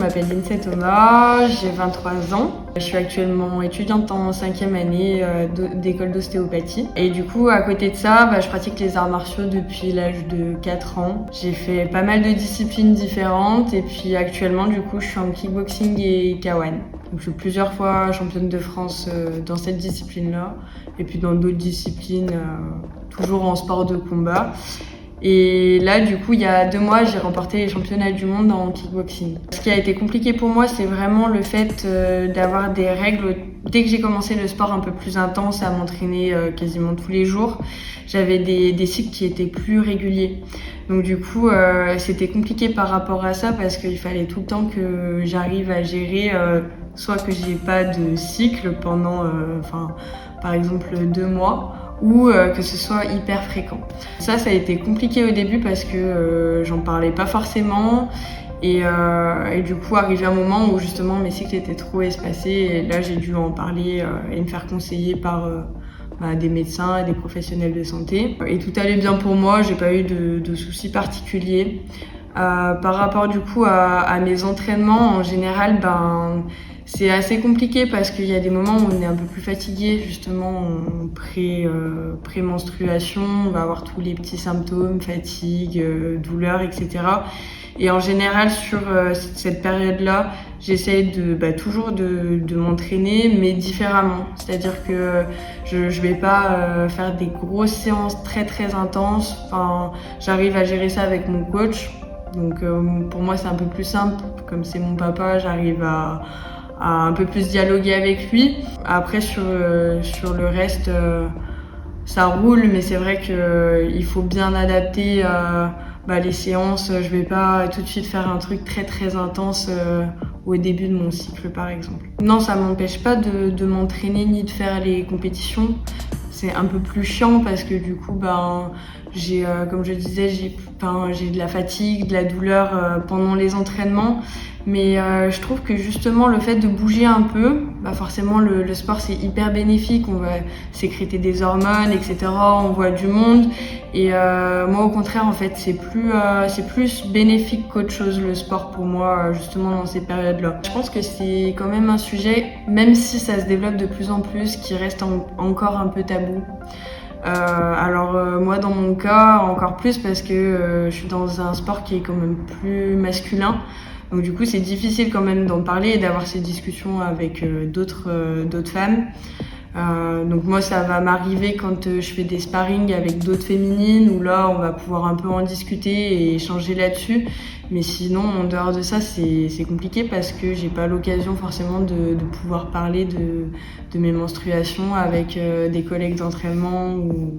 Je m'appelle Lindsay Thomas, j'ai 23 ans. Je suis actuellement étudiante en 5e année d'école d'ostéopathie. Et du coup, à côté de ça, je pratique les arts martiaux depuis l'âge de 4 ans. J'ai fait pas mal de disciplines différentes et puis actuellement, du coup, je suis en kickboxing et K1. Donc, je suis plusieurs fois championne de France dans cette discipline-là et puis dans d'autres disciplines, toujours en sport de combat. Et là, du coup, il y a 2 mois, j'ai remporté les championnats du monde en kickboxing. Ce qui a été compliqué pour moi, c'est vraiment le fait d'avoir des règles. Dès que j'ai commencé le sport un peu plus intense, à m'entraîner quasiment tous les jours, j'avais des cycles qui étaient plus réguliers. Donc du coup, c'était compliqué par rapport à ça parce qu'il fallait tout le temps que j'arrive à gérer, soit que j'ai pas de cycle pendant, par exemple 2 mois, ou que ce soit hyper fréquent. Ça a été compliqué au début parce que j'en parlais pas forcément et du coup arrivé un moment où justement mes cycles étaient trop espacés et là j'ai dû en parler et me faire conseiller par des médecins et des professionnels de santé. Et tout allait bien pour moi, j'ai pas eu de soucis particuliers. Par rapport du coup à mes entraînements, en général, c'est assez compliqué parce qu'il y a des moments où on est un peu plus fatigué, justement en pré-menstruation, on va avoir tous les petits symptômes, fatigue, douleur, etc. Et en général, sur cette période-là, j'essaye toujours de m'entraîner, mais différemment. C'est-à-dire que je vais pas faire des grosses séances très très intenses. Enfin, j'arrive à gérer ça avec mon coach. Donc pour moi, c'est un peu plus simple. Comme c'est mon papa, j'arrive à un peu plus dialoguer avec lui. Après, sur le reste, ça roule, mais c'est vrai qu'il faut bien adapter les séances. Je vais pas tout de suite faire un truc très très intense au début de mon cycle, par exemple. Non, ça m'empêche pas de m'entraîner ni de faire les compétitions. C'est un peu plus chiant parce que du coup, j'ai, comme je disais, j'ai de la fatigue, de la douleur pendant les entraînements. Mais je trouve que justement le fait de bouger un peu, forcément le sport c'est hyper bénéfique, on va sécréter des hormones, etc. On voit du monde. Et moi au contraire en fait c'est plus bénéfique qu'autre chose le sport pour moi justement dans ces périodes-là. Je pense que c'est quand même un sujet, même si ça se développe de plus en plus, qui reste encore un peu tabou. Moi dans mon cas encore plus parce que je suis dans un sport qui est quand même plus masculin. Donc du coup c'est difficile quand même d'en parler et d'avoir ces discussions avec d'autres femmes. Donc moi ça va m'arriver quand je fais des sparring avec d'autres féminines où là on va pouvoir un peu en discuter et échanger là-dessus. Mais sinon en dehors de ça c'est compliqué parce que j'ai pas l'occasion forcément de pouvoir parler de mes menstruations avec des collègues d'entraînement ou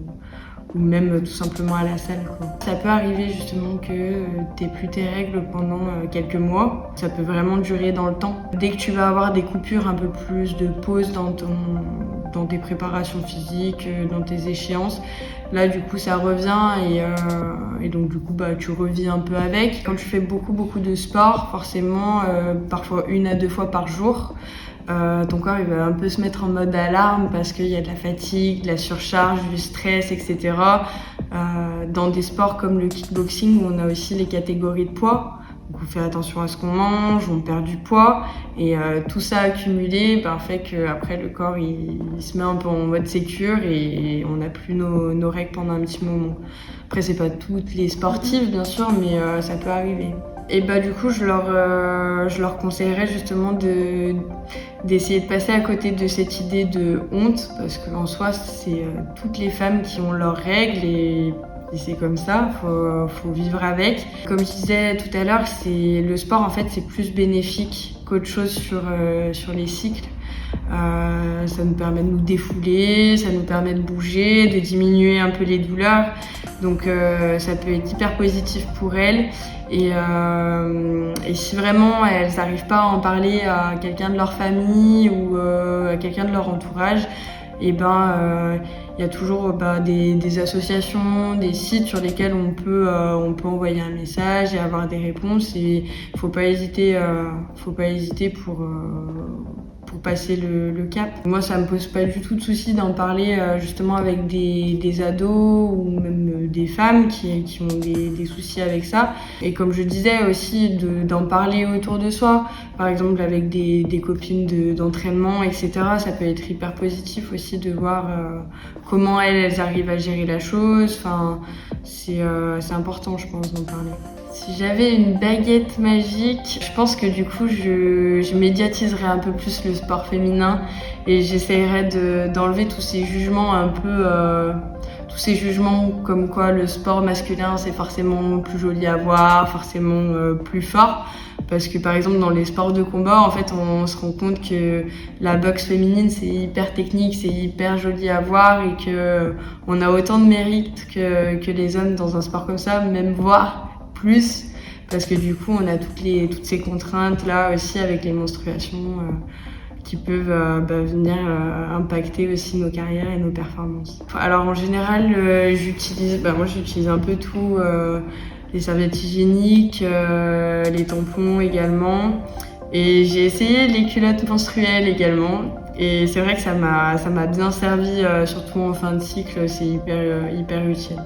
même tout simplement à la salle, quoi. Ça peut arriver justement que t'aies plus tes règles pendant quelques mois. Ça peut vraiment durer dans le temps. Dès que tu vas avoir des coupures, un peu plus de pause dans tes préparations physiques, dans tes échéances, là du coup ça revient et donc du coup tu revis un peu avec. Quand tu fais beaucoup de sport, forcément parfois 1 à 2 fois par jour, ton corps il va un peu se mettre en mode alarme parce qu'il y a de la fatigue, de la surcharge, du stress, etc. Dans des sports comme le kickboxing où on a aussi les catégories de poids, donc on fait attention à ce qu'on mange, on perd du poids et tout ça accumulé fait qu'après le corps il se met un peu en mode sécure et on n'a plus nos règles pendant un petit moment. Après c'est pas toutes les sportives bien sûr mais ça peut arriver. Et du coup je leur conseillerais justement d'essayer de passer à côté de cette idée de honte parce qu'en soi c'est toutes les femmes qui ont leurs règles et c'est comme ça, faut vivre avec. Comme je disais tout à l'heure, le sport en fait c'est plus bénéfique qu'autre chose sur les cycles. Ça nous permet de nous défouler, ça nous permet de bouger, de diminuer un peu les douleurs. Donc ça peut être hyper positif pour elles. Et si vraiment elles n'arrivent pas à en parler à quelqu'un de leur famille ou à quelqu'un de leur entourage, il y a toujours des associations, des sites sur lesquels on peut envoyer un message et avoir des réponses. Et faut pas hésiter pour passer le cap. Moi, ça me pose pas du tout de souci d'en parler justement avec des ados ou même des femmes qui ont des soucis avec ça. Et comme je disais aussi, d'en parler autour de soi, par exemple avec des copines d'entraînement, etc. Ça peut être hyper positif aussi de voir comment elles arrivent à gérer la chose. Enfin, c'est important, je pense, d'en parler. Si j'avais une baguette magique, je pense que du coup, je médiatiserais un peu plus le sport féminin et j'essayerais d'enlever tous ces jugements un peu, tous ces jugements comme quoi le sport masculin c'est forcément plus joli à voir, forcément plus fort. Parce que par exemple dans les sports de combat, en fait, on se rend compte que la boxe féminine c'est hyper technique, c'est hyper joli à voir et que on a autant de mérite que les hommes dans un sport comme ça, même voire plus, parce que du coup on a toutes ces contraintes là aussi avec les menstruations qui peuvent venir impacter aussi nos carrières et nos performances. Alors en général moi j'utilise un peu tout, les serviettes hygiéniques, les tampons également, et j'ai essayé les culottes menstruelles également. Et c'est vrai que ça m'a bien servi, surtout en fin de cycle, c'est hyper utile.